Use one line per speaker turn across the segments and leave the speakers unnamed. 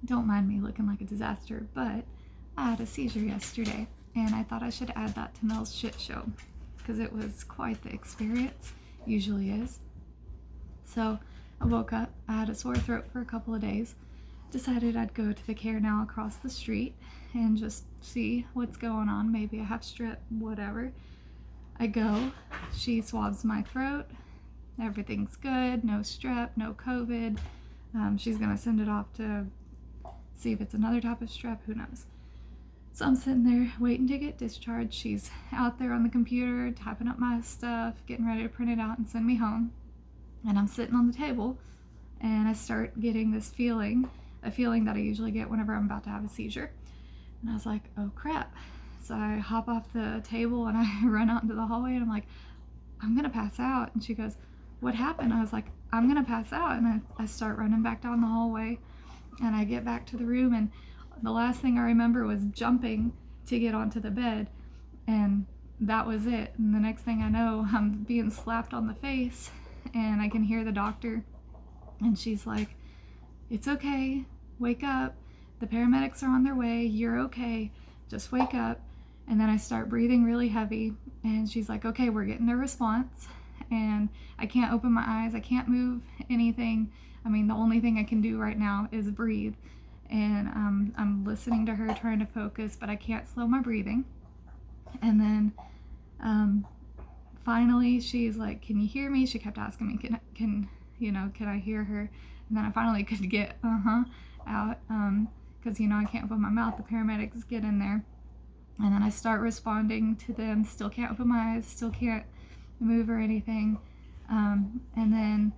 don't mind me looking like a disaster, but I had a seizure yesterday, and I thought I should add that to Mel's shit show, because it was quite the experience, usually is. So I woke up, I had a sore throat for a couple of days, decided I'd go to the Care Now across the street and just see what's going on, maybe I have strep, whatever. I go, she swabs my throat, everything's good, no strep, no COVID. She's gonna send it off to see if it's another type of strep, who knows. So I'm sitting there waiting to get discharged. She's out there on the computer typing up my stuff, getting ready to print it out and send me home. And I'm sitting on the table and I start getting this feeling, a feeling that I usually get whenever I'm about to have a seizure. And I was like, oh crap. So I hop off the table and I run out into the hallway and I'm like, I'm gonna pass out. And she goes, what happened? I was like, I'm gonna pass out. And I start running back down the hallway and I get back to the room, and the last thing I remember was jumping to get onto the bed, and that was it. And the next thing I know, I'm being slapped on the face and I can hear the doctor, and she's like, it's okay, wake up, the paramedics are on their way, you're okay, just wake up. And then I start breathing really heavy, and she's like, okay, we're getting a response. And I can't open my eyes, I can't move anything. I mean, the only thing I can do right now is breathe. And I'm listening to her, trying to focus, but I can't slow my breathing. And then finally she's like, can you hear me? She kept asking me, can I hear her? And then I finally could get out, because I can't open my mouth. The paramedics get in there, and then I start responding to them. Still can't open my eyes, still can't move or anything. And then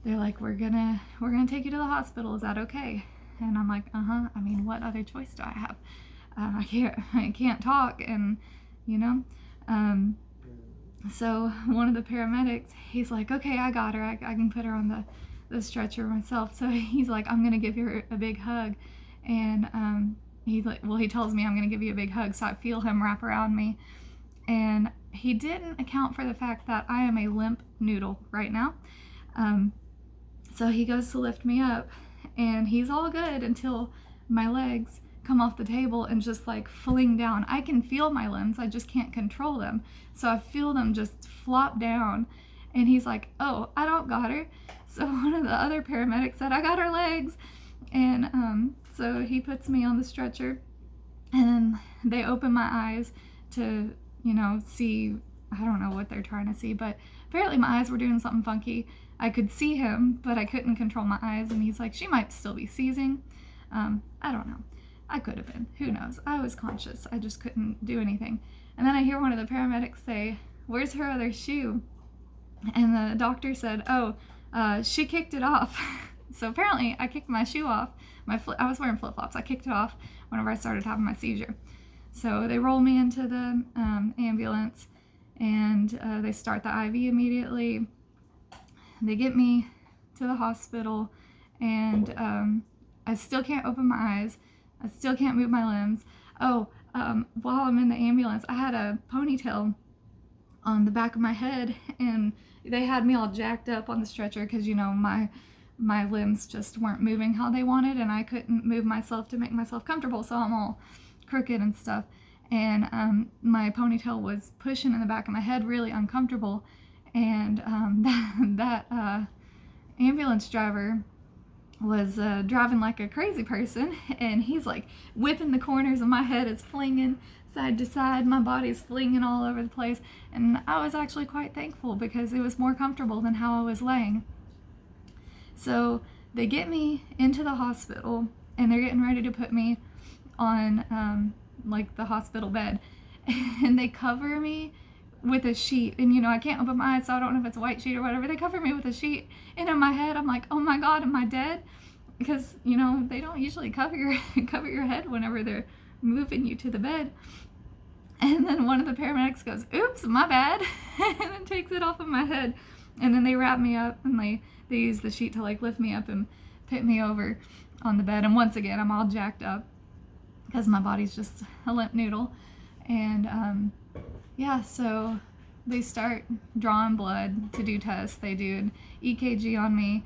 they're like, we're gonna take you to the hospital, is that okay? And I'm like, I mean, what other choice do I have? I can't talk, and so one of the paramedics, he's like, okay, I got her, I can put her on the stretcher myself. So he's like, I'm gonna give her a big hug. And he's like, well, he tells me I'm gonna give you a big hug, so I feel him wrap around me. And he didn't account for the fact that I am a limp noodle right now. So he goes to lift me up, and he's all good until my legs come off the table and just like fling down. I can feel my limbs, I just can't control them. So I feel them just flop down, and he's like, oh, I don't got her. So one of the other paramedics said, I got her legs. And so he puts me on the stretcher, and then they open my eyes to see, I don't know what they're trying to see, but apparently my eyes were doing something funky. I could see him, but I couldn't control my eyes, and he's like, she might still be seizing. I don't know. I could have been. Who knows? I was conscious. I just couldn't do anything. And then I hear one of the paramedics say, where's her other shoe? And the doctor said, oh, she kicked it off. So apparently I kicked my shoe off. I was wearing flip-flops. I kicked it off whenever I started having my seizure. So they roll me into the ambulance, and they start the IV immediately. They get me to the hospital, and I still can't open my eyes. I still can't move my limbs. Oh, while I'm in the ambulance, I had a ponytail on the back of my head, and they had me all jacked up on the stretcher because my limbs just weren't moving how they wanted, and I couldn't move myself to make myself comfortable, so I'm all crooked and stuff. And my ponytail was pushing in the back of my head, really uncomfortable. And that ambulance driver was driving like a crazy person, and he's like whipping the corners of my head. It's flinging side to side, my body's flinging all over the place, and I was actually quite thankful because it was more comfortable than how I was laying. So they get me into the hospital, and they're getting ready to put me on like the hospital bed, and they cover me with a sheet, and I can't open my eyes, so I don't know if it's a white sheet or whatever. They cover me with a sheet, and in my head I'm like, oh my god, am I dead? Because they don't usually cover your head whenever they're moving you to the bed. And then one of the paramedics goes, oops, my bad, and then takes it off of my head. And then they wrap me up, and they use the sheet to like lift me up and put me over on the bed. And once again, I'm all jacked up because my body's just a limp noodle. And so they start drawing blood to do tests. They do an EKG on me,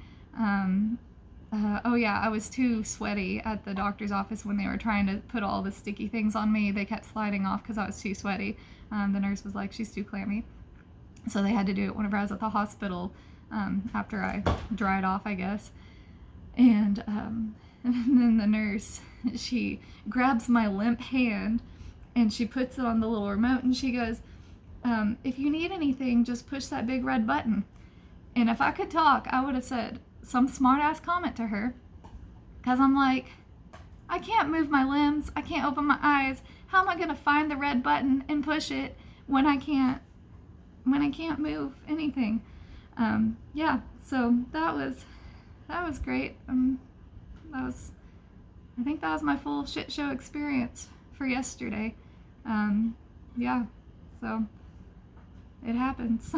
Oh yeah, I was too sweaty at the doctor's office when they were trying to put all the sticky things on me. They kept sliding off because I was too sweaty. The nurse was like, she's too clammy. So they had to do it whenever I was at the hospital, after I dried off, I guess. And, and then the nurse, she grabs my limp hand and she puts it on the little remote and she goes, if you need anything, just push that big red button. And if I could talk, I would have said some smart ass comment to her. Because I'm like, I can't move my limbs. I can't open my eyes. How am I going to find the red button and push it when I can't move anything? Yeah, so that was great. I think that was my full shit show experience for yesterday. Yeah, so it happens.